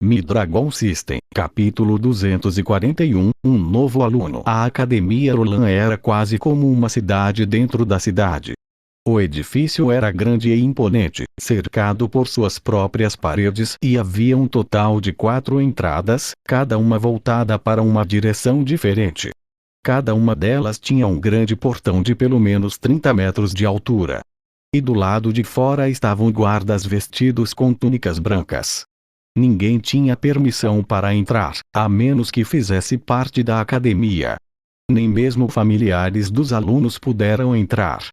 Mi-Dragon System, capítulo 241, um novo aluno. A Academia Roland era quase como uma cidade dentro da cidade. O edifício era grande e imponente, cercado por suas próprias paredes, e havia um total de 4 entradas, cada uma voltada para uma direção diferente. Cada uma delas tinha um grande portão de pelo menos 30 metros de altura. E do lado de fora estavam guardas vestidos com túnicas brancas. Ninguém tinha permissão para entrar, a menos que fizesse parte da academia. Nem mesmo familiares dos alunos puderam entrar.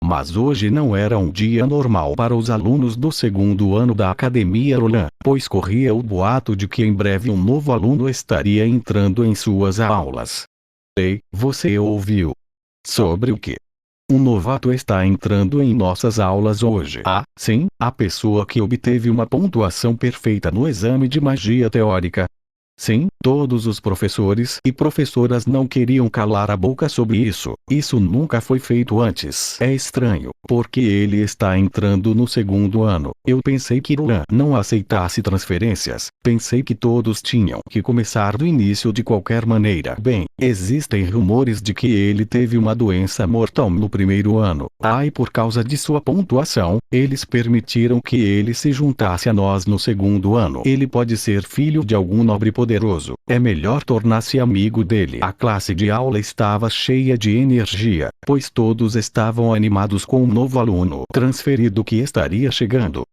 Mas hoje não era um dia normal para os alunos do segundo ano da Academia Roland, pois corria o boato de que em breve um novo aluno estaria entrando em suas aulas. Ei, você ouviu? Sobre o quê? Um novato está entrando em nossas aulas hoje. Ah, sim, a pessoa que obteve uma pontuação perfeita no exame de magia teórica. Sim, todos os professores e professoras não queriam calar a boca sobre isso. Isso nunca foi feito antes. É estranho, porque ele está entrando no segundo ano. Eu pensei que Roland não aceitasse transferências. Pensei que todos tinham que começar do início de qualquer maneira. Bem, existem rumores de que ele teve uma doença mortal no primeiro ano. E por causa de sua pontuação, eles permitiram que ele se juntasse a nós no segundo ano. Ele pode ser filho de algum nobre poderoso. É melhor tornar-se amigo dele. A classe de aula estava cheia de energia, pois todos estavam animados com um novo aluno transferido que estaria chegando.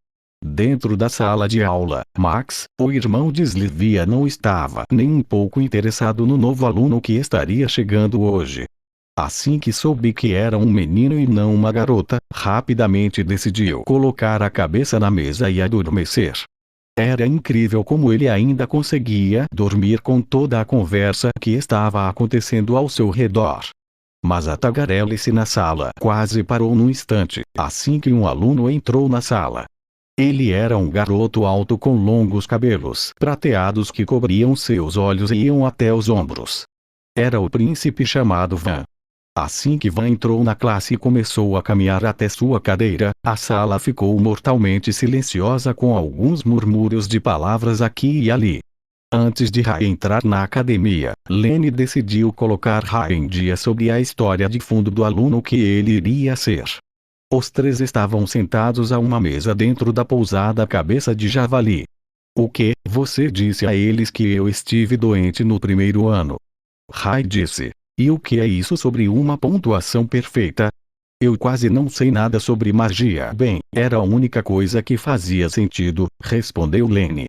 Dentro da sala de aula, Max, o irmão de Slivia, não estava nem um pouco interessado no novo aluno que estaria chegando hoje. Assim que soube que era um menino e não uma garota, rapidamente decidiu colocar a cabeça na mesa e adormecer. Era incrível como ele ainda conseguia dormir com toda a conversa que estava acontecendo ao seu redor. Mas a tagarelice na sala quase parou num instante, assim que um aluno entrou na sala. Ele era um garoto alto com longos cabelos prateados que cobriam seus olhos e iam até os ombros. Era o príncipe chamado Van. Assim que Van entrou na classe e começou a caminhar até sua cadeira, a sala ficou mortalmente silenciosa com alguns murmúrios de palavras aqui e ali. Antes de Rai entrar na academia, Lene decidiu colocar Rai em dia sobre a história de fundo do aluno que ele iria ser. Os 3 estavam sentados a uma mesa dentro da pousada Cabeça de Javali. O que? Você disse a eles que eu estive doente no primeiro ano. Rai disse. E o que é isso sobre uma pontuação perfeita? Eu quase não sei nada sobre magia. Bem, era a única coisa que fazia sentido, respondeu Lene.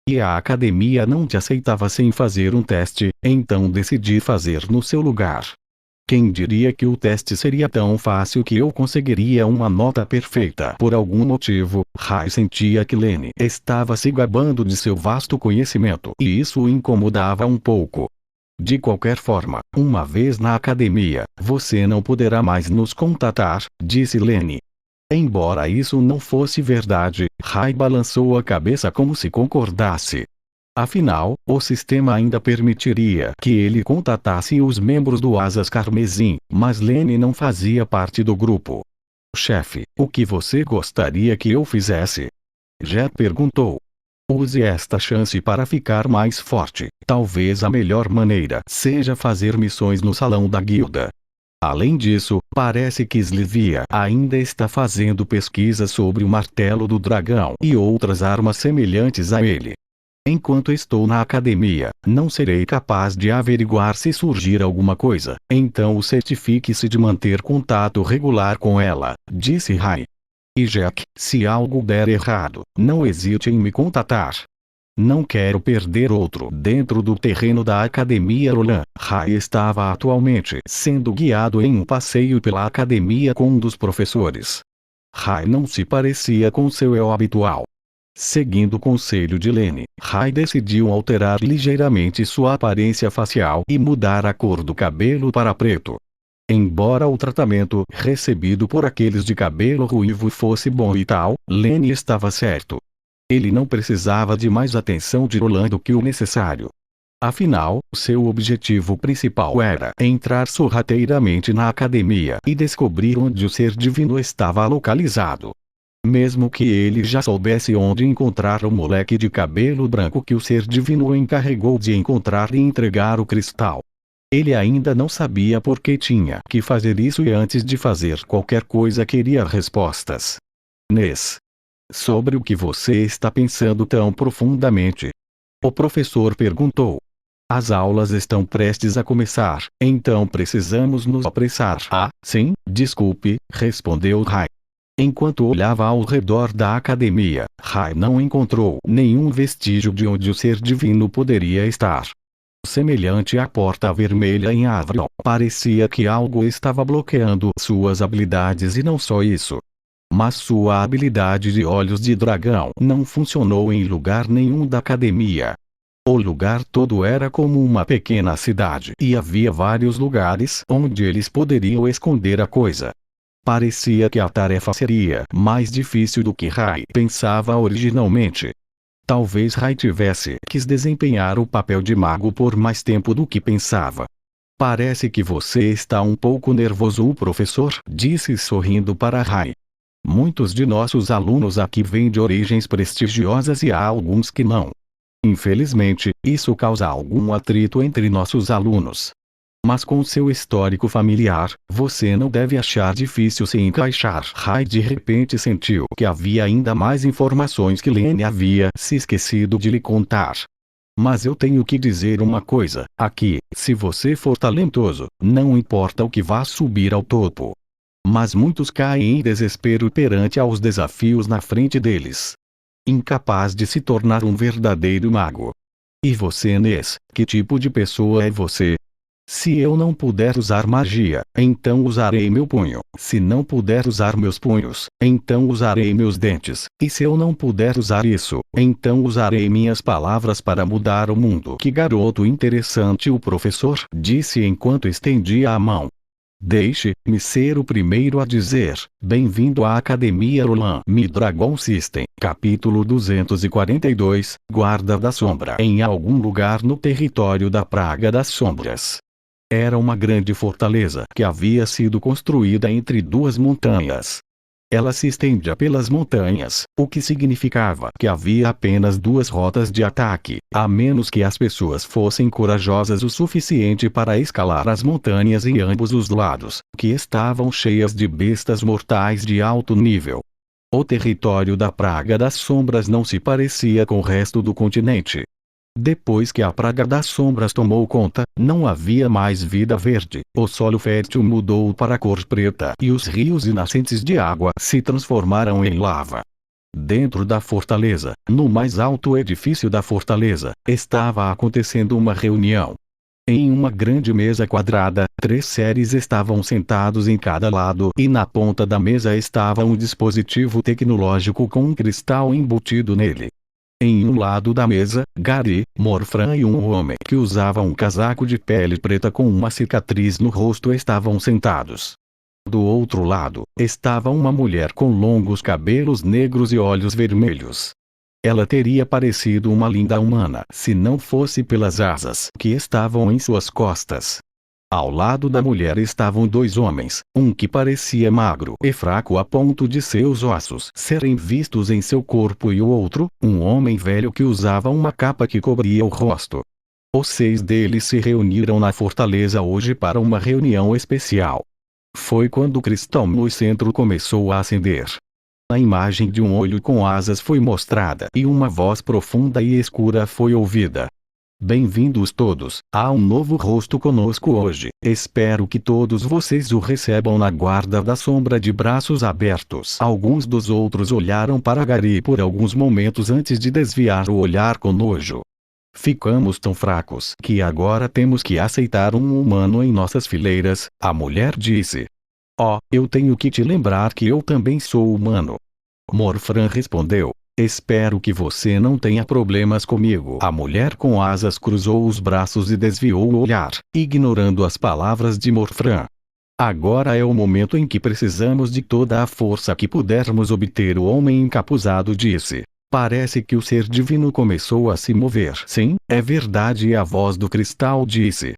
E a academia não te aceitava sem fazer um teste, então decidi fazer no seu lugar. Quem diria que o teste seria tão fácil que eu conseguiria uma nota perfeita? Por algum motivo, Rai sentia que Lene estava se gabando de seu vasto conhecimento, e isso o incomodava um pouco. De qualquer forma, uma vez na academia, você não poderá mais nos contatar, disse Lene. Embora isso não fosse verdade, Rai balançou a cabeça como se concordasse. Afinal, o sistema ainda permitiria que ele contatasse os membros do Asas Carmesim, mas Lene não fazia parte do grupo. Chefe, o que você gostaria que eu fizesse? Jet perguntou. Use esta chance para ficar mais forte. Talvez a melhor maneira seja fazer missões no salão da guilda. Além disso, parece que Slivia ainda está fazendo pesquisas sobre o martelo do dragão e outras armas semelhantes a ele. Enquanto estou na academia, não serei capaz de averiguar se surgir alguma coisa, então certifique-se de manter contato regular com ela, disse Rai. E Jack, se algo der errado, não hesite em me contatar. Não quero perder outro dentro do terreno da Academia Roland. Rai estava atualmente sendo guiado em um passeio pela academia com um dos professores. Rai não se parecia com seu eu habitual. Seguindo o conselho de Lene, Rai decidiu alterar ligeiramente sua aparência facial e mudar a cor do cabelo para preto. Embora o tratamento recebido por aqueles de cabelo ruivo fosse bom e tal, Lene estava certo. Ele não precisava de mais atenção de Roland do que o necessário. Afinal, seu objetivo principal era entrar sorrateiramente na academia e descobrir onde o ser divino estava localizado. Mesmo que ele já soubesse onde encontrar o moleque de cabelo branco que o ser divino o encarregou de encontrar e entregar o cristal. Ele ainda não sabia por que tinha que fazer isso e antes de fazer qualquer coisa queria respostas. Nes. Sobre o que você está pensando tão profundamente? O professor perguntou. As aulas estão prestes a começar, então precisamos nos apressar. Ah, sim, desculpe, respondeu Rai. Enquanto olhava ao redor da academia, Rai não encontrou nenhum vestígio de onde o ser divino poderia estar. Semelhante à porta vermelha em Avalon, parecia que algo estava bloqueando suas habilidades e não só isso. Mas sua habilidade de olhos de dragão não funcionou em lugar nenhum da academia. O lugar todo era como uma pequena cidade e havia vários lugares onde eles poderiam esconder a coisa. Parecia que a tarefa seria mais difícil do que Rai pensava originalmente. Talvez Rai tivesse que desempenhar o papel de mago por mais tempo do que pensava. Parece que você está um pouco nervoso, o professor disse sorrindo para Rai. Muitos de nossos alunos aqui vêm de origens prestigiosas e há alguns que não. Infelizmente, isso causa algum atrito entre nossos alunos. Mas com seu histórico familiar, você não deve achar difícil se encaixar. Rai de repente sentiu que havia ainda mais informações que Lene havia se esquecido de lhe contar. Mas eu tenho que dizer uma coisa, aqui, se você for talentoso, não importa o que vá subir ao topo. Mas muitos caem em desespero perante aos desafios na frente deles. Incapaz de se tornar um verdadeiro mago. E você, Nes, que tipo de pessoa é você? Se eu não puder usar magia, então usarei meu punho. Se não puder usar meus punhos, então usarei meus dentes. E se eu não puder usar isso, então usarei minhas palavras para mudar o mundo. Que garoto interessante, o professor disse enquanto estendia a mão. Deixe-me ser o primeiro a dizer, bem-vindo à Academia Roland Dragon System. Capítulo 242, Guarda da Sombra. Em algum lugar no território da Praga das Sombras. Era uma grande fortaleza que havia sido construída entre duas montanhas. Ela se estendia pelas montanhas, o que significava que havia apenas duas rotas de ataque, a menos que as pessoas fossem corajosas o suficiente para escalar as montanhas em ambos os lados, que estavam cheias de bestas mortais de alto nível. O território da Praga das Sombras não se parecia com o resto do continente. Depois que a Praga das Sombras tomou conta, não havia mais vida verde, o solo fértil mudou para cor preta e os rios e nascentes de água se transformaram em lava. Dentro da fortaleza, no mais alto edifício da fortaleza, estava acontecendo uma reunião. Em uma grande mesa quadrada, 3 seres estavam sentados em cada lado e na ponta da mesa estava um dispositivo tecnológico com um cristal embutido nele. Em um lado da mesa, Gary, Morfran e um homem que usava um casaco de pele preta com uma cicatriz no rosto estavam sentados. Do outro lado, estava uma mulher com longos cabelos negros e olhos vermelhos. Ela teria parecido uma linda humana se não fosse pelas asas que estavam em suas costas. Ao lado da mulher estavam 2 homens, um que parecia magro e fraco a ponto de seus ossos serem vistos em seu corpo e o outro, um homem velho que usava uma capa que cobria o rosto. Os 6 deles se reuniram na fortaleza hoje para uma reunião especial. Foi quando o cristal no centro começou a acender. A imagem de um olho com asas foi mostrada e uma voz profunda e escura foi ouvida. Bem-vindos todos, há um novo rosto conosco hoje, espero que todos vocês o recebam na guarda da sombra de braços abertos. Alguns dos outros olharam para Gary por alguns momentos antes de desviar o olhar com nojo. Ficamos tão fracos que agora temos que aceitar um humano em nossas fileiras, a mulher disse. Oh, eu tenho que te lembrar que eu também sou humano. Morfran respondeu. Espero que você não tenha problemas comigo. A mulher com asas cruzou os braços e desviou o olhar, ignorando as palavras de Morfran. Agora é o momento em que precisamos de toda a força que pudermos obter, o homem encapuzado disse. Parece que o ser divino começou a se mover. Sim, é verdade, a voz do cristal disse.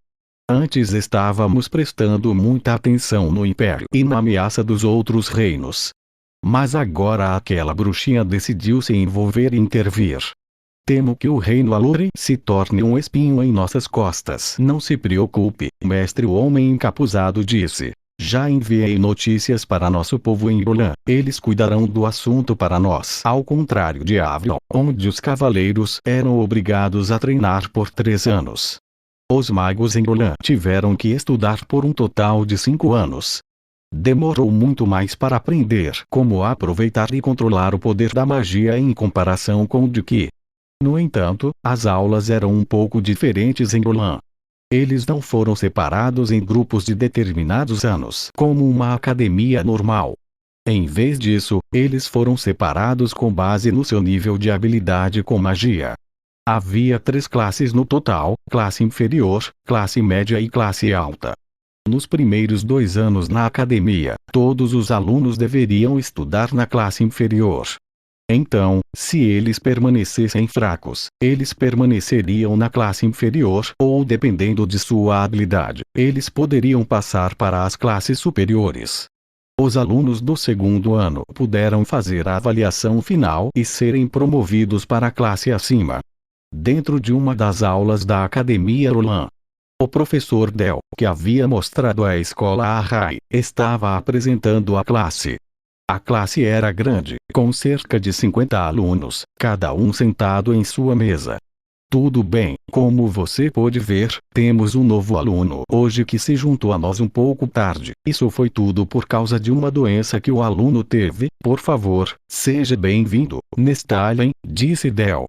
Antes estávamos prestando muita atenção no Império e na ameaça dos outros reinos. Mas agora aquela bruxinha decidiu se envolver e intervir. Temo que o reino Alure se torne um espinho em nossas costas. Não se preocupe, mestre, o homem encapuzado disse. Já enviei notícias para nosso povo em Rolan. Eles cuidarão do assunto para nós. Ao contrário de Avion, onde os cavaleiros eram obrigados a treinar por 3 anos. Os magos em Rolan tiveram que estudar por um total de 5 anos. Demorou muito mais para aprender como aproveitar e controlar o poder da magia em comparação com o de Ki. No entanto, as aulas eram um pouco diferentes em Rolan. Eles não foram separados em grupos de determinados anos, como uma academia normal. Em vez disso, eles foram separados com base no seu nível de habilidade com magia. Havia 3 classes no total: classe inferior, classe média e classe alta. Nos primeiros 2 anos na academia, todos os alunos deveriam estudar na classe inferior. Então, se eles permanecessem fracos, eles permaneceriam na classe inferior, ou dependendo de sua habilidade, eles poderiam passar para as classes superiores. Os alunos do 2º ano puderam fazer a avaliação final e serem promovidos para a classe acima. Dentro de uma das aulas da Academia Rolan, o professor Del, que havia mostrado a escola a Rai, estava apresentando a classe. A classe era grande, com cerca de 50 alunos, cada um sentado em sua mesa. Tudo bem, como você pode ver, temos um novo aluno hoje que se juntou a nós um pouco tarde. Isso foi tudo por causa de uma doença que o aluno teve. Por favor, seja bem-vindo, Nestalien, disse Del.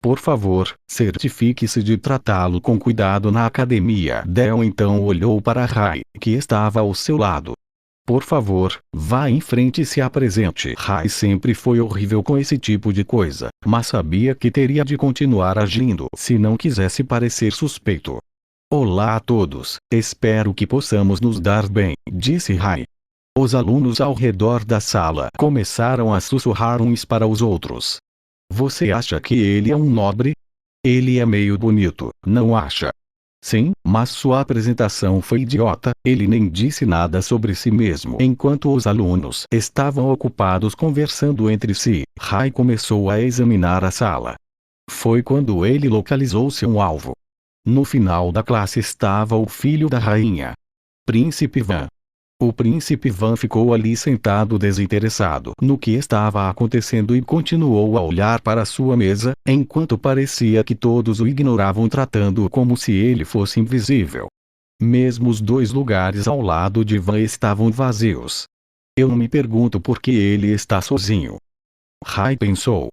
Por favor, certifique-se de tratá-lo com cuidado na academia. Del então olhou para Rai, que estava ao seu lado. Por favor, vá em frente e se apresente. Rai sempre foi horrível com esse tipo de coisa, mas sabia que teria de continuar agindo se não quisesse parecer suspeito. Olá a todos, espero que possamos nos dar bem, disse Rai. Os alunos ao redor da sala começaram a sussurrar uns para os outros. Você acha que ele é um nobre? Ele é meio bonito, não acha? Sim, mas sua apresentação foi idiota. Ele nem disse nada sobre si mesmo. Enquanto os alunos estavam ocupados conversando entre si, Rai começou a examinar a sala. Foi quando ele localizou seu alvo. No final da classe estava o filho da rainha, Príncipe Van. O Príncipe Van ficou ali sentado desinteressado no que estava acontecendo e continuou a olhar para sua mesa, enquanto parecia que todos o ignoravam, tratando-o como se ele fosse invisível. Mesmo os 2 lugares ao lado de Van estavam vazios. Eu me pergunto por que ele está sozinho. Rai pensou.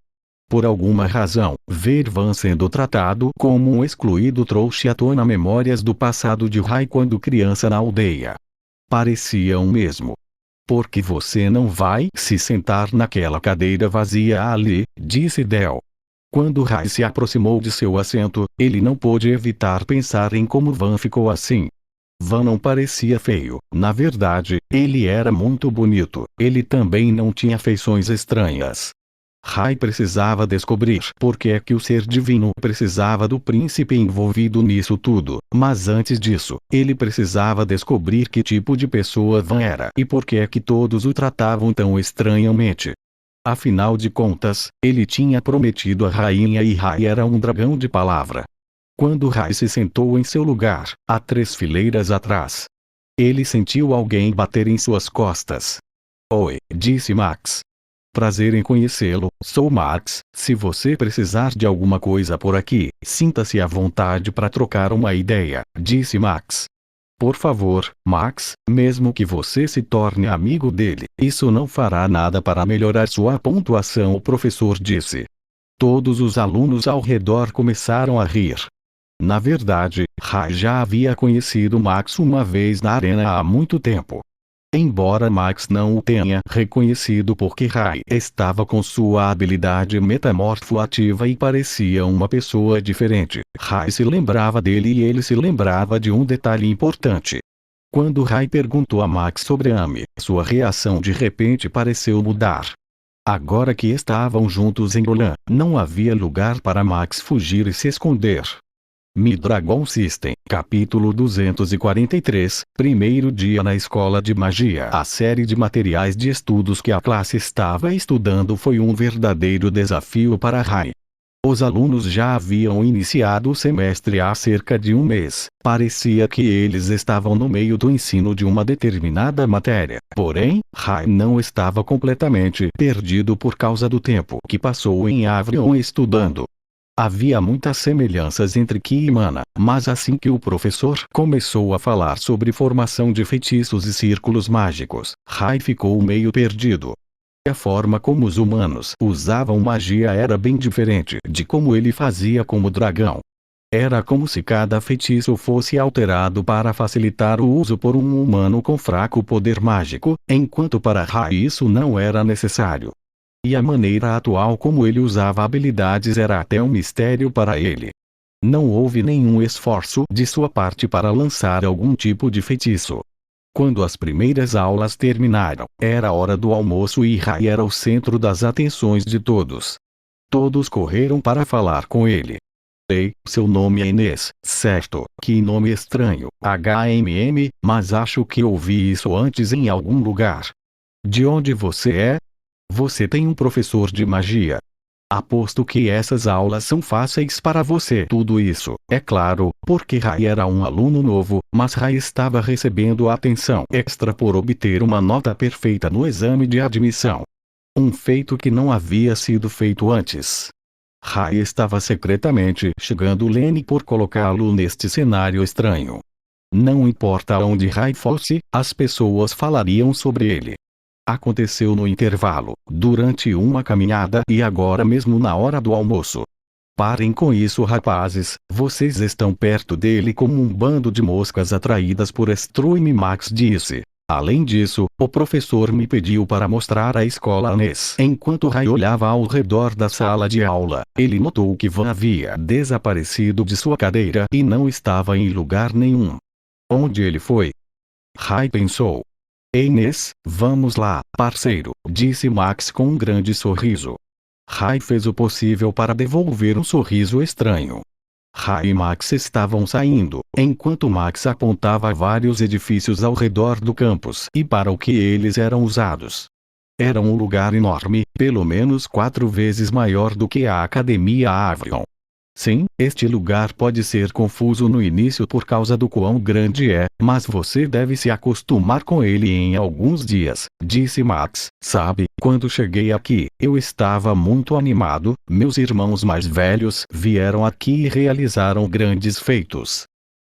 Por alguma razão, ver Van sendo tratado como um excluído trouxe à tona memórias do passado de Rai quando criança na aldeia. Pareciam mesmo. Por que você não vai se sentar naquela cadeira vazia ali? Disse Del. Quando Rai se aproximou de seu assento, ele não pôde evitar pensar em como Van ficou assim. Van não parecia feio, na verdade, ele era muito bonito. Ele também não tinha feições estranhas. Rai precisava descobrir por que é que o ser divino precisava do príncipe envolvido nisso tudo, mas antes disso, ele precisava descobrir que tipo de pessoa Van era e por que é que todos o tratavam tão estranhamente. Afinal de contas, ele tinha prometido a rainha e Rai era um dragão de palavra. Quando Rai se sentou em seu lugar, a 3 fileiras atrás, ele sentiu alguém bater em suas costas. Oi, disse Max. Prazer em conhecê-lo, sou Max. Se você precisar de alguma coisa por aqui, sinta-se à vontade para trocar uma ideia, disse Max. Por favor, Max, mesmo que você se torne amigo dele, isso não fará nada para melhorar sua pontuação, o professor disse. Todos os alunos ao redor começaram a rir. Na verdade, Rai já havia conhecido Max uma vez na arena há muito tempo. Embora Max não o tenha reconhecido porque Rai estava com sua habilidade metamorfo ativa e parecia uma pessoa diferente, Rai se lembrava dele e ele se lembrava de um detalhe importante. Quando Rai perguntou a Max sobre Amy, sua reação de repente pareceu mudar. Agora que estavam juntos em Rolan, não havia lugar para Max fugir e se esconder. Mi-Dragon System, capítulo 243, primeiro dia na escola de magia. A série de materiais de estudos que a classe estava estudando foi um verdadeiro desafio para Rai. Os alunos já haviam iniciado o semestre há cerca de um mês. Parecia que eles estavam no meio do ensino de uma determinada matéria. Porém, Rai não estava completamente perdido por causa do tempo que passou em Avion estudando. Havia muitas semelhanças entre Ki e Mana, mas assim que o professor começou a falar sobre formação de feitiços e círculos mágicos, Rai ficou meio perdido. A forma como os humanos usavam magia era bem diferente de como ele fazia como dragão. Era como se cada feitiço fosse alterado para facilitar o uso por um humano com fraco poder mágico, enquanto para Rai isso não era necessário. E a maneira atual como ele usava habilidades era até um mistério para ele. Não houve nenhum esforço de sua parte para lançar algum tipo de feitiço. Quando as primeiras aulas terminaram, era hora do almoço e Rai era o centro das atenções de todos. Todos correram para falar com ele. Ei, seu nome é Inês, certo? Que nome estranho, HMM, mas acho que ouvi isso antes em algum lugar. De onde você é? Você tem um professor de magia. Aposto que essas aulas são fáceis para você. Tudo isso, é claro, porque Rai era um aluno novo, mas Rai estava recebendo atenção extra por obter uma nota perfeita no exame de admissão. Um feito que não havia sido feito antes. Rai estava secretamente xingando Lenny por colocá-lo neste cenário estranho. Não importa onde Rai fosse, as pessoas falariam sobre ele. Aconteceu no intervalo, durante uma caminhada e agora mesmo na hora do almoço. Parem com isso, rapazes, vocês estão perto dele como um bando de moscas atraídas por estrume, Max disse. Além disso, o professor me pediu para mostrar a escola a Ness. Enquanto Rai olhava ao redor da sala de aula, ele notou que Van havia desaparecido de sua cadeira e não estava em lugar nenhum. Onde ele foi? Rai pensou. Ei Ness, vamos lá, parceiro, disse Max com um grande sorriso. Rai fez o possível para devolver um sorriso estranho. Rai e Max estavam saindo, enquanto Max apontava vários edifícios ao redor do campus e para o que eles eram usados. Era um lugar enorme, pelo menos 4 vezes maior do que a Academia Avion. Sim, este lugar pode ser confuso no início por causa do quão grande é, mas você deve se acostumar com ele em alguns dias, disse Max. Sabe, quando cheguei aqui, eu estava muito animado, meus irmãos mais velhos vieram aqui e realizaram grandes feitos.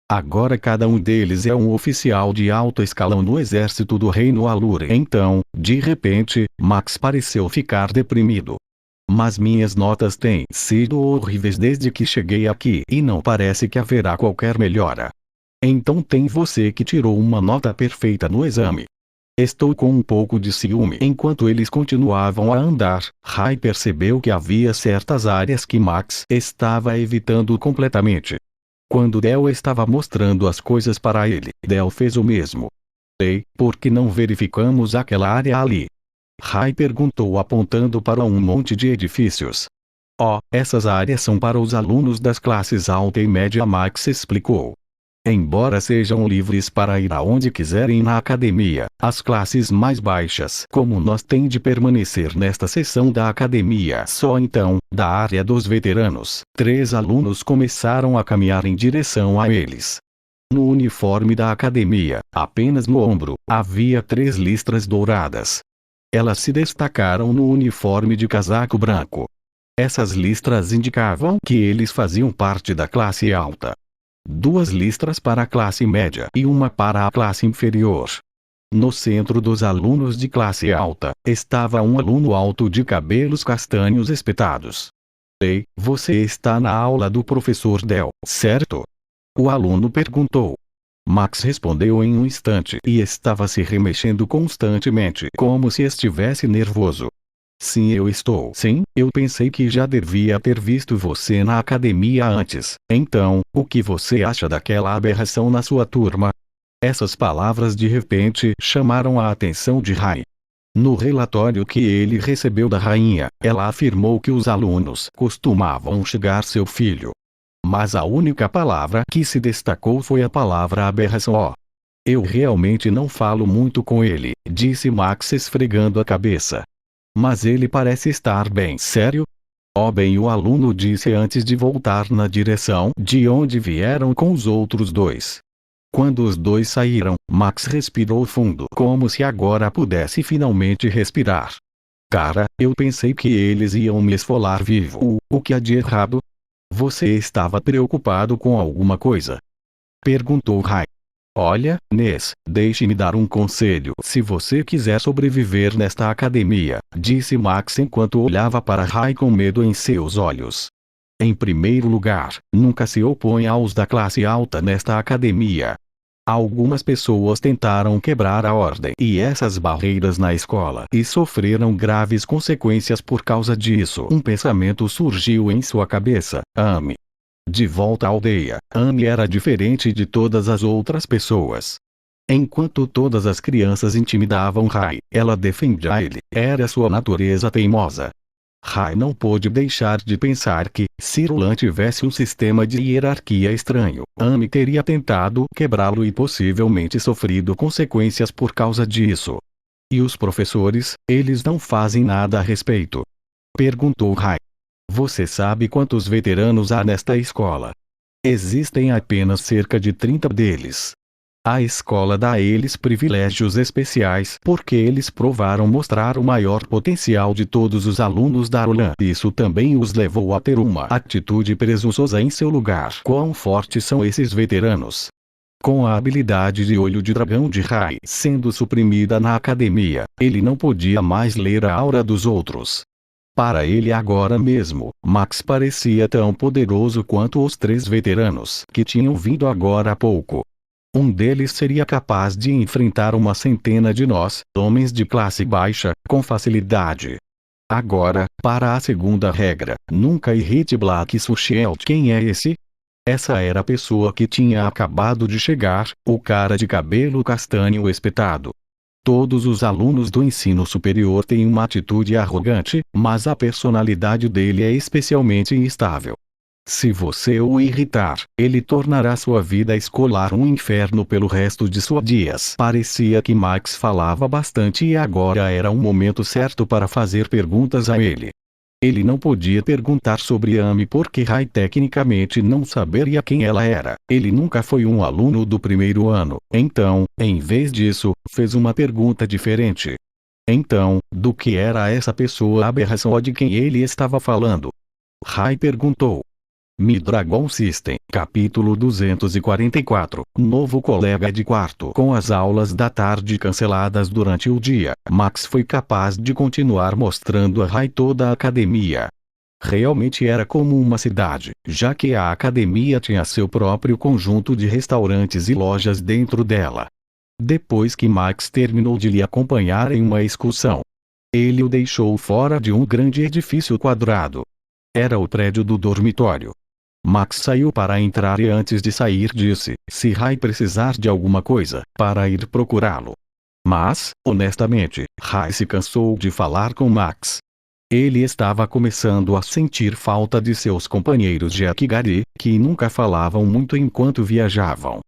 Agora cada um deles é um oficial de alto escalão no exército do Reino Alure. Então, de repente, Max pareceu ficar deprimido. Mas minhas notas têm sido horríveis desde que cheguei aqui e não parece que haverá qualquer melhora. Então tem você que tirou uma nota perfeita no exame. Estou com um pouco de ciúme. Enquanto eles continuavam a andar, Rai percebeu que havia certas áreas que Max estava evitando completamente. Quando Del estava mostrando as coisas para ele, Del fez o mesmo. Ei, por que não verificamos aquela área ali? Rai perguntou apontando para um monte de edifícios. Oh, essas áreas são para os alunos das classes alta e média, Max explicou. Embora sejam livres para ir aonde quiserem na academia, as classes mais baixas como nós têm de permanecer nesta seção da academia. Só então, da área dos veteranos, 3 alunos começaram a caminhar em direção a eles. No uniforme da academia, apenas no ombro, havia 3 listras douradas. Elas se destacaram no uniforme de casaco branco. Essas listras indicavam que eles faziam parte da classe alta. 2 listras para a classe média e uma para a classe inferior. No centro dos alunos de classe alta, estava um aluno alto de cabelos castanhos espetados. Ei, você está na aula do professor Del, certo? O aluno perguntou. Max respondeu em um instante e estava se remexendo constantemente, como se estivesse nervoso. Sim, eu estou. Sim, eu pensei que já devia ter visto você na academia antes. Então, o que você acha daquela aberração na sua turma? Essas palavras de repente chamaram a atenção de Rai. No relatório que ele recebeu da rainha, ela afirmou que os alunos costumavam xingar seu filho. Mas a única palavra que se destacou foi a palavra aberração. Oh, eu realmente não falo muito com ele, disse Max esfregando a cabeça. Mas ele parece estar bem. Sério? Oh bem, o aluno disse antes de voltar na direção de onde vieram com os outros dois. Quando os dois saíram, Max respirou fundo, como se agora pudesse finalmente respirar. Cara, eu pensei que eles iam me esfolar vivo. O que há de errado? Você estava preocupado com alguma coisa? Perguntou Rai. Olha, Ness, deixe-me dar um conselho. Se você quiser sobreviver nesta academia, disse Max enquanto olhava para Rai com medo em seus olhos. Em primeiro lugar, nunca se oponha aos da classe alta nesta academia. Algumas pessoas tentaram quebrar a ordem e essas barreiras na escola e sofreram graves consequências por causa disso. Um pensamento surgiu em sua cabeça: Amy. De volta à aldeia, Amy era diferente de todas as outras pessoas. Enquanto todas as crianças intimidavam Rai, ela defendia ele. Era sua natureza teimosa. Rai não pôde deixar de pensar que, se Roland tivesse um sistema de hierarquia estranho, Amy teria tentado quebrá-lo e possivelmente sofrido consequências por causa disso. E os professores, eles não fazem nada a respeito? Perguntou Rai. Você sabe quantos veteranos há nesta escola? Existem apenas cerca de 30 deles. A escola dá a eles privilégios especiais porque eles provaram mostrar o maior potencial de todos os alunos da Roland. Isso também os levou a ter uma atitude presunçosa em seu lugar. Quão fortes são esses veteranos? Com a habilidade de olho de dragão de Rai sendo suprimida na academia, ele não podia mais ler a aura dos outros. Para ele agora mesmo, Max parecia tão poderoso quanto os 3 veteranos que tinham vindo agora há pouco. Um deles seria capaz de enfrentar uma centena de nós, homens de classe baixa, com facilidade. Agora, para a segunda regra, nunca irrite Black Sushelt. Quem é esse? Essa era a pessoa que tinha acabado de chegar, o cara de cabelo castanho espetado. Todos os alunos do ensino superior têm uma atitude arrogante, mas a personalidade dele é especialmente instável. Se você o irritar, ele tornará sua vida escolar um inferno pelo resto de seus dias. Parecia que Max falava bastante e agora era o momento certo para fazer perguntas a ele. Ele não podia perguntar sobre Amy porque Rai tecnicamente não saberia quem ela era. Ele nunca foi um aluno do primeiro ano. Então, em vez disso, fez uma pergunta diferente. Então, do que era essa pessoa aberração de quem ele estava falando? Rai perguntou. Mi-Dragon System, capítulo 244, novo colega de quarto. Com as aulas da tarde canceladas durante o dia, Max foi capaz de continuar mostrando a Rai toda a academia. Realmente era como uma cidade, já que a academia tinha seu próprio conjunto de restaurantes e lojas dentro dela. Depois que Max terminou de lhe acompanhar em uma excursão, ele o deixou fora de um grande edifício quadrado. Era o prédio do dormitório. Max saiu para entrar e antes de sair disse, se Rai precisar de alguma coisa, para ir procurá-lo. Mas, honestamente, Rai se cansou de falar com Max. Ele estava começando a sentir falta de seus companheiros de Akigari, que nunca falavam muito enquanto viajavam.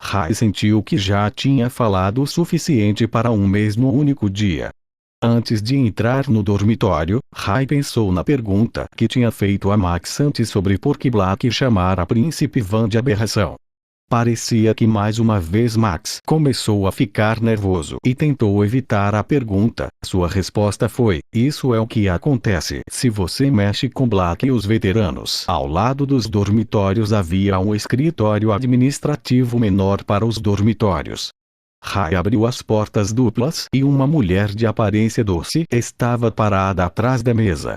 Rai sentiu que já tinha falado o suficiente para um mesmo único dia. Antes de entrar no dormitório, Rai pensou na pergunta que tinha feito a Max antes sobre por que Black chamara Príncipe Van de aberração. Parecia que mais uma vez Max começou a ficar nervoso e tentou evitar a pergunta. Sua resposta foi, isso é o que acontece se você mexe com Black e os veteranos. Ao lado dos dormitórios havia um escritório administrativo menor para os dormitórios. Rai abriu as portas duplas e uma mulher de aparência doce estava parada atrás da mesa.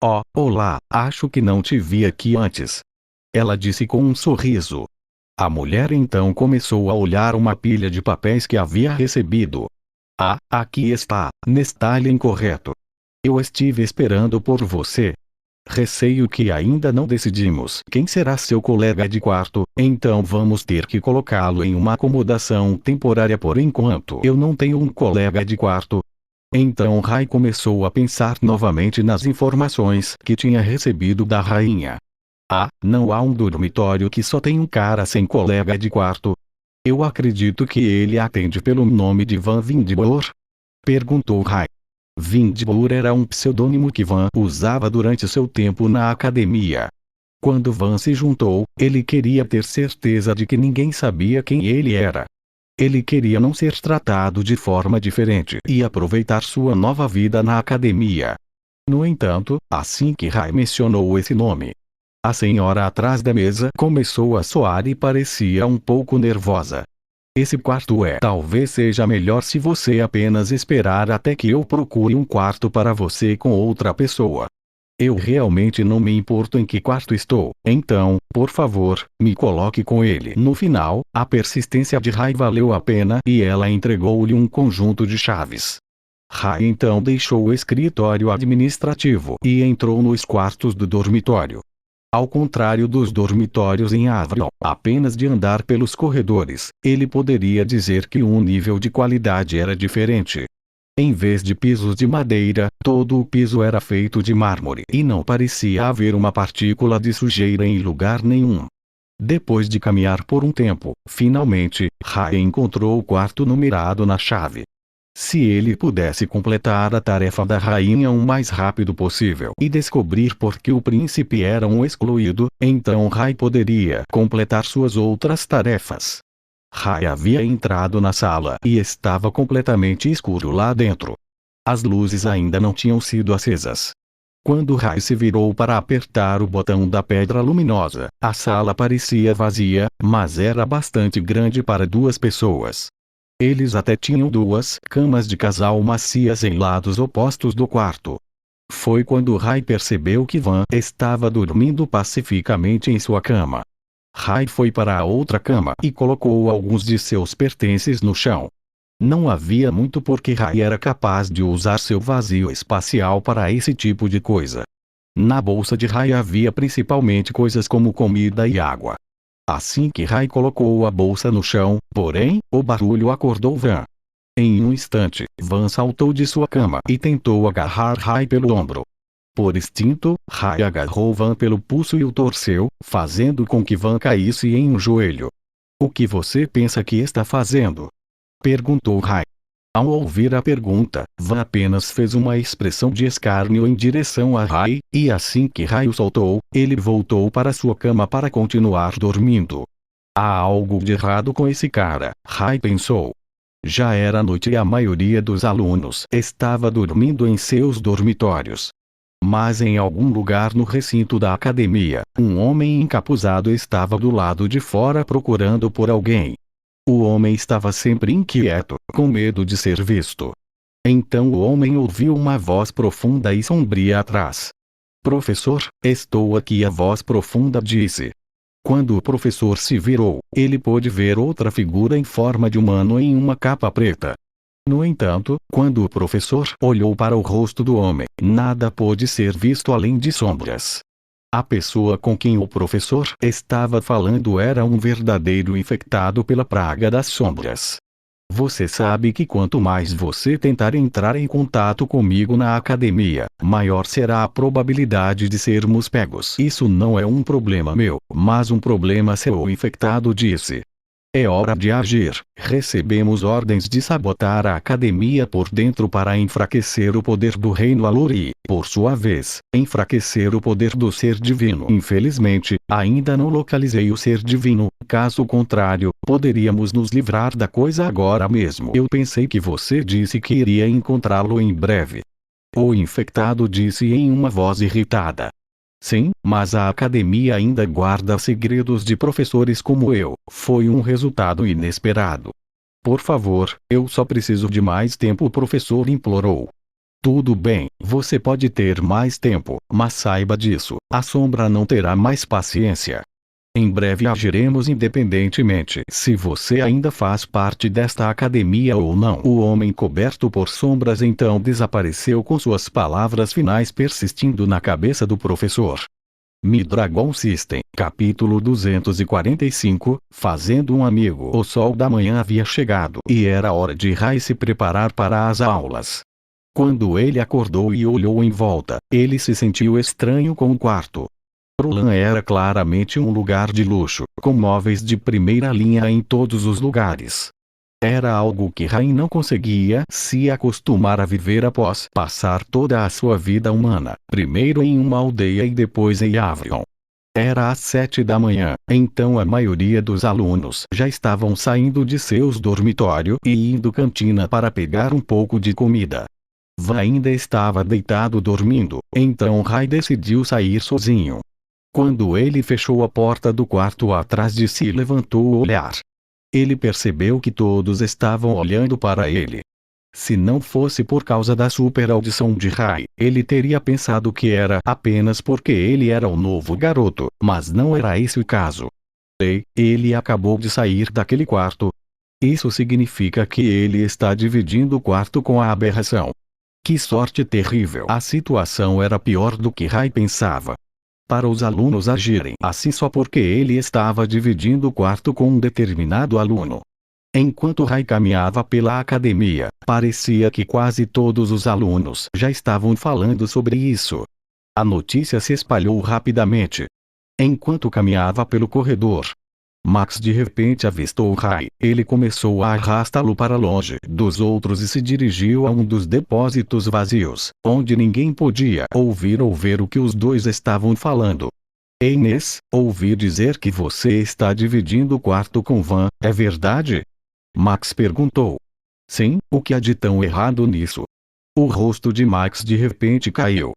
Oh, olá, acho que não te vi aqui antes. Ela disse com um sorriso. A mulher então começou a olhar uma pilha de papéis que havia recebido. Ah, aqui está, Nestalha incorreto. Eu estive esperando por você. Receio que ainda não decidimos quem será seu colega de quarto, então vamos ter que colocá-lo em uma acomodação temporária por enquanto. Eu não tenho um colega de quarto. Então Rai começou a pensar novamente nas informações que tinha recebido da rainha. Ah, não há um dormitório que só tem um cara sem colega de quarto? Eu acredito que ele atende pelo nome de Van Windboer? Perguntou Rai. Windboer era um pseudônimo que Van usava durante seu tempo na academia. Quando Van se juntou, ele queria ter certeza de que ninguém sabia quem ele era. Ele queria não ser tratado de forma diferente e aproveitar sua nova vida na academia. No entanto, assim que Rai mencionou esse nome, a senhora atrás da mesa começou a soar e parecia um pouco nervosa. Esse quarto talvez seja melhor se você apenas esperar até que eu procure um quarto para você com outra pessoa. Eu realmente não me importo em que quarto estou, então, por favor, me coloque com ele. No final, a persistência de Rai valeu a pena e ela entregou-lhe um conjunto de chaves. Rai então deixou o escritório administrativo e entrou nos quartos do dormitório. Ao contrário dos dormitórios em Avalon, apenas de andar pelos corredores, ele poderia dizer que o nível de qualidade era diferente. Em vez de pisos de madeira, todo o piso era feito de mármore e não parecia haver uma partícula de sujeira em lugar nenhum. Depois de caminhar por um tempo, finalmente, Rai encontrou o quarto numerado na chave. Se ele pudesse completar a tarefa da rainha o mais rápido possível e descobrir por que o príncipe era um excluído, então Rai poderia completar suas outras tarefas. Rai havia entrado na sala e estava completamente escuro lá dentro. As luzes ainda não tinham sido acesas. Quando Rai se virou para apertar o botão da pedra luminosa, a sala parecia vazia, mas era bastante grande para duas pessoas. Eles até tinham duas camas de casal macias em lados opostos do quarto. Foi quando Rai percebeu que Van estava dormindo pacificamente em sua cama. Rai foi para a outra cama e colocou alguns de seus pertences no chão. Não havia muito porque Rai era capaz de usar seu vazio espacial para esse tipo de coisa. Na bolsa de Rai havia principalmente coisas como comida e água. Assim que Rai colocou a bolsa no chão, porém, o barulho acordou Van. Em um instante, Van saltou de sua cama e tentou agarrar Rai pelo ombro. Por instinto, Rai agarrou Van pelo pulso e o torceu, fazendo com que Van caísse em um joelho. O que você pensa que está fazendo? Perguntou Rai. Ao ouvir a pergunta, Van apenas fez uma expressão de escárnio em direção a Rai, e assim que Rai o soltou, ele voltou para sua cama para continuar dormindo. Há algo de errado com esse cara, Rai pensou. Já era noite e a maioria dos alunos estava dormindo em seus dormitórios. Mas em algum lugar no recinto da academia, um homem encapuzado estava do lado de fora procurando por alguém. O homem estava sempre inquieto, com medo de ser visto. Então o homem ouviu uma voz profunda e sombria atrás. Professor, estou aqui, a voz profunda disse. Quando o professor se virou, ele pôde ver outra figura em forma de humano em uma capa preta. No entanto, quando o professor olhou para o rosto do homem, nada pôde ser visto além de sombras. A pessoa com quem o professor estava falando era um verdadeiro infectado pela praga das sombras. Você sabe que quanto mais você tentar entrar em contato comigo na academia, maior será a probabilidade de sermos pegos. Isso não é um problema meu, mas um problema seu, o infectado disse. É hora de agir. Recebemos ordens de sabotar a academia por dentro para enfraquecer o poder do reino Alur e, por sua vez, enfraquecer o poder do ser divino. Infelizmente, ainda não localizei o ser divino, caso contrário, poderíamos nos livrar da coisa agora mesmo. Eu pensei que você disse que iria encontrá-lo em breve. O infectado disse em uma voz irritada. Sim, mas a academia ainda guarda segredos de professores como eu. Foi um resultado inesperado. Por favor, eu só preciso de mais tempo, o professor implorou. Tudo bem, você pode ter mais tempo, mas saiba disso, a sombra não terá mais paciência. Em breve agiremos independentemente se você ainda faz parte desta academia ou não. O homem coberto por sombras então desapareceu com suas palavras finais persistindo na cabeça do professor. Mi-Dragon System, capítulo 245, Fazendo um amigo. O sol da manhã havia chegado e era hora de Rai se preparar para as aulas. Quando ele acordou e olhou em volta, ele se sentiu estranho com o quarto. Roland era claramente um lugar de luxo, com móveis de primeira linha em todos os lugares. Era algo que Rain não conseguia se acostumar a viver após passar toda a sua vida humana, primeiro em uma aldeia e depois em Avrion. Era às 7 da manhã, então a maioria dos alunos já estavam saindo de seus dormitórios e indo à cantina para pegar um pouco de comida. Van ainda estava deitado dormindo, então Rai decidiu sair sozinho. Quando ele fechou a porta do quarto atrás de si e levantou o olhar, ele percebeu que todos estavam olhando para ele. Se não fosse por causa da super audição de Rai, ele teria pensado que era apenas porque ele era o novo garoto, mas não era esse o caso. Ele acabou de sair daquele quarto. Isso significa que ele está dividindo o quarto com a aberração. Que sorte terrível! A situação era pior do que Rai pensava. Para os alunos agirem assim só porque ele estava dividindo o quarto com um determinado aluno. Enquanto Rai caminhava pela academia, parecia que quase todos os alunos já estavam falando sobre isso. A notícia se espalhou rapidamente. Enquanto caminhava pelo corredor, Max de repente avistou Rai. Ele começou a arrastá-lo para longe dos outros e se dirigiu a um dos depósitos vazios, onde ninguém podia ouvir ou ver o que os dois estavam falando. Inês, ouvi dizer que você está dividindo o quarto com Van, é verdade? Max perguntou. Sim, o que há de tão errado nisso? O rosto de Max de repente caiu.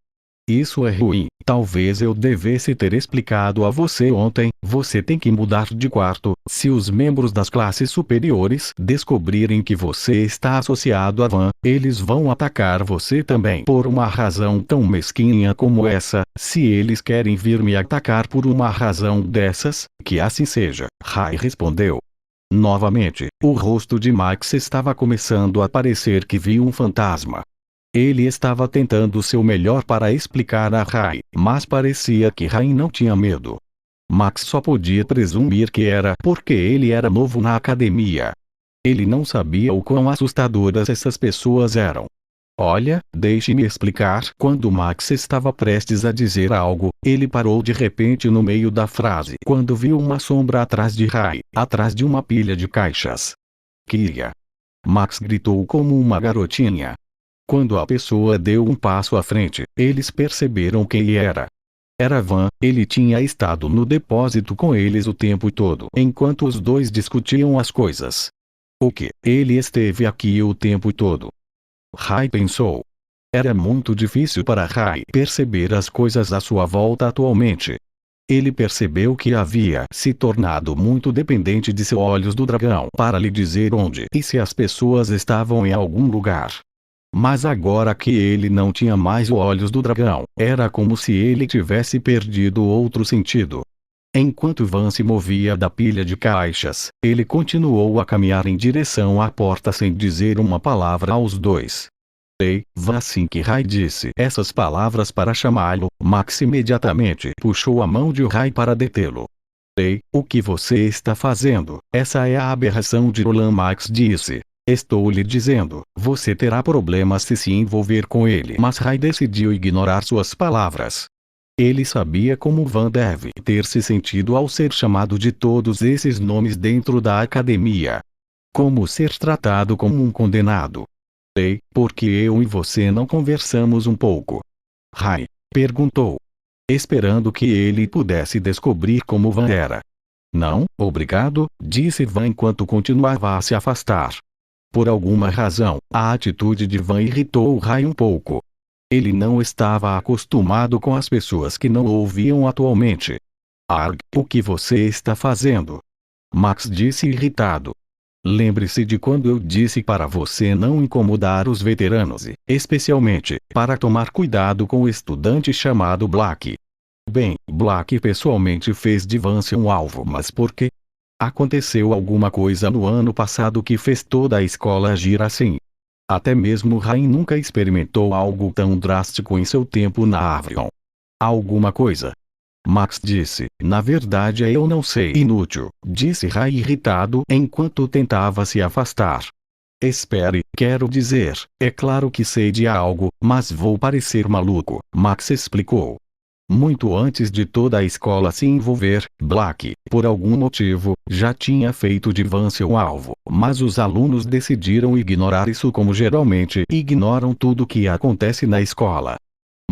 Isso é ruim, talvez eu devesse ter explicado a você ontem, você tem que mudar de quarto. Se os membros das classes superiores descobrirem que você está associado a Van, eles vão atacar você também por uma razão tão mesquinha como essa. Se eles querem vir me atacar por uma razão dessas, que assim seja, Rai respondeu. Novamente, o rosto de Max estava começando a parecer que viu um fantasma. Ele estava tentando seu melhor para explicar a Rai, mas parecia que Rai não tinha medo. Max só podia presumir que era porque ele era novo na academia. Ele não sabia o quão assustadoras essas pessoas eram. Olha, deixe-me explicar. Quando Max estava prestes a dizer algo, ele parou de repente no meio da frase quando viu uma sombra atrás de Rai, atrás de uma pilha de caixas. Kia! Max gritou como uma garotinha. Quando a pessoa deu um passo à frente, eles perceberam quem era. Era Van. Ele tinha estado no depósito com eles o tempo todo enquanto os dois discutiam as coisas. O que? Ele esteve aqui o tempo todo. Rai pensou. Era muito difícil para Rai perceber as coisas à sua volta atualmente. Ele percebeu que havia se tornado muito dependente de seus olhos do dragão para lhe dizer onde e se as pessoas estavam em algum lugar. Mas agora que ele não tinha mais os olhos do dragão, era como se ele tivesse perdido outro sentido. Enquanto Van se movia da pilha de caixas, ele continuou a caminhar em direção à porta sem dizer uma palavra aos dois. Ei, Van, assim que Rai disse essas palavras para chamá-lo, Max imediatamente puxou a mão de Rai para detê-lo. Ei, o que você está fazendo? Essa é a aberração de Roland, Max disse. Estou lhe dizendo, você terá problemas se envolver com ele. Mas Rai decidiu ignorar suas palavras. Ele sabia como Van deve ter se sentido ao ser chamado de todos esses nomes dentro da academia. Como ser tratado como um condenado. Ei, por que eu e você não conversamos um pouco? Rai perguntou, esperando que ele pudesse descobrir como Van era. Não, obrigado, disse Van enquanto continuava a se afastar. Por alguma razão, a atitude de Van irritou Rai um pouco. Ele não estava acostumado com as pessoas que não o ouviam atualmente. Arg, o que você está fazendo? Max disse irritado. Lembre-se de quando eu disse para você não incomodar os veteranos e, especialmente, para tomar cuidado com o estudante chamado Black. Bem, Black pessoalmente fez de Vance um alvo, mas por quê? Aconteceu alguma coisa no ano passado que fez toda a escola agir assim. Até mesmo Rai nunca experimentou algo tão drástico em seu tempo na Avrion. Alguma coisa? Max disse, na verdade eu não sei. Inútil, disse Rai irritado enquanto tentava se afastar. Espere, quero dizer, é claro que sei de algo, mas vou parecer maluco, Max explicou. Muito antes de toda a escola se envolver, Black, por algum motivo, já tinha feito de Van seu alvo. Mas os alunos decidiram ignorar isso como geralmente ignoram tudo que acontece na escola.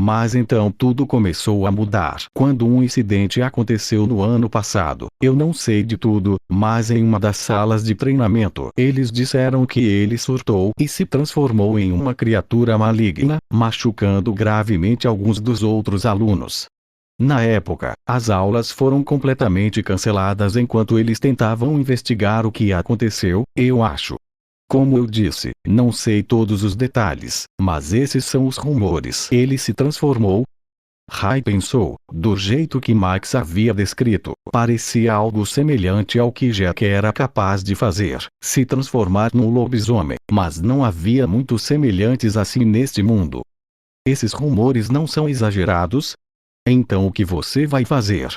Mas então tudo começou a mudar quando um incidente aconteceu no ano passado. Eu não sei de tudo, mas em uma das salas de treinamento eles disseram que ele surtou e se transformou em uma criatura maligna, machucando gravemente alguns dos outros alunos. Na época, as aulas foram completamente canceladas enquanto eles tentavam investigar o que aconteceu, eu acho. Como eu disse, não sei todos os detalhes, mas esses são os rumores. Ele se transformou? Rai pensou, do jeito que Max havia descrito, parecia algo semelhante ao que Jack era capaz de fazer, se transformar num lobisomem, mas não havia muitos semelhantes assim neste mundo. Esses rumores não são exagerados? Então o que você vai fazer?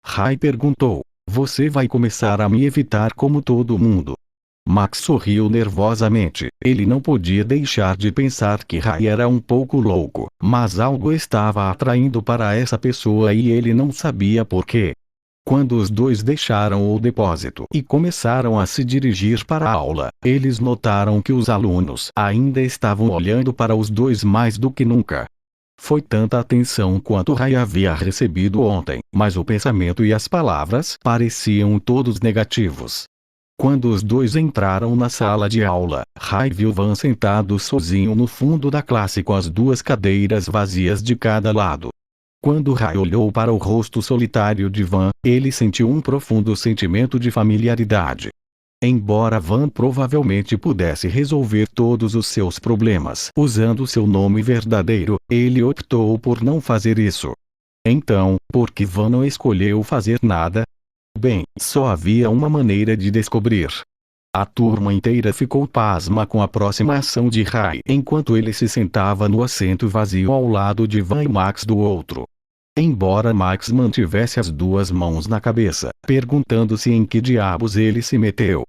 Rai perguntou. Você vai começar a me evitar como todo mundo. Max sorriu nervosamente. Ele não podia deixar de pensar que Rai era um pouco louco, mas algo estava atraindo para essa pessoa e ele não sabia por quê. Quando os dois deixaram o depósito e começaram a se dirigir para a aula, eles notaram que os alunos ainda estavam olhando para os dois mais do que nunca. Foi tanta atenção quanto Rai havia recebido ontem, mas o pensamento e as palavras pareciam todos negativos. Quando os dois entraram na sala de aula, Rai viu Van sentado sozinho no fundo da classe com as duas cadeiras vazias de cada lado. Quando Rai olhou para o rosto solitário de Van, ele sentiu um profundo sentimento de familiaridade. Embora Van provavelmente pudesse resolver todos os seus problemas usando seu nome verdadeiro, ele optou por não fazer isso. Então, por que Van não escolheu fazer nada? Bem, só havia uma maneira de descobrir. A turma inteira ficou pasma com a próxima ação de Rai enquanto ele se sentava no assento vazio ao lado de Van e Max do outro. Embora Max mantivesse as duas mãos na cabeça, perguntando-se em que diabos ele se meteu,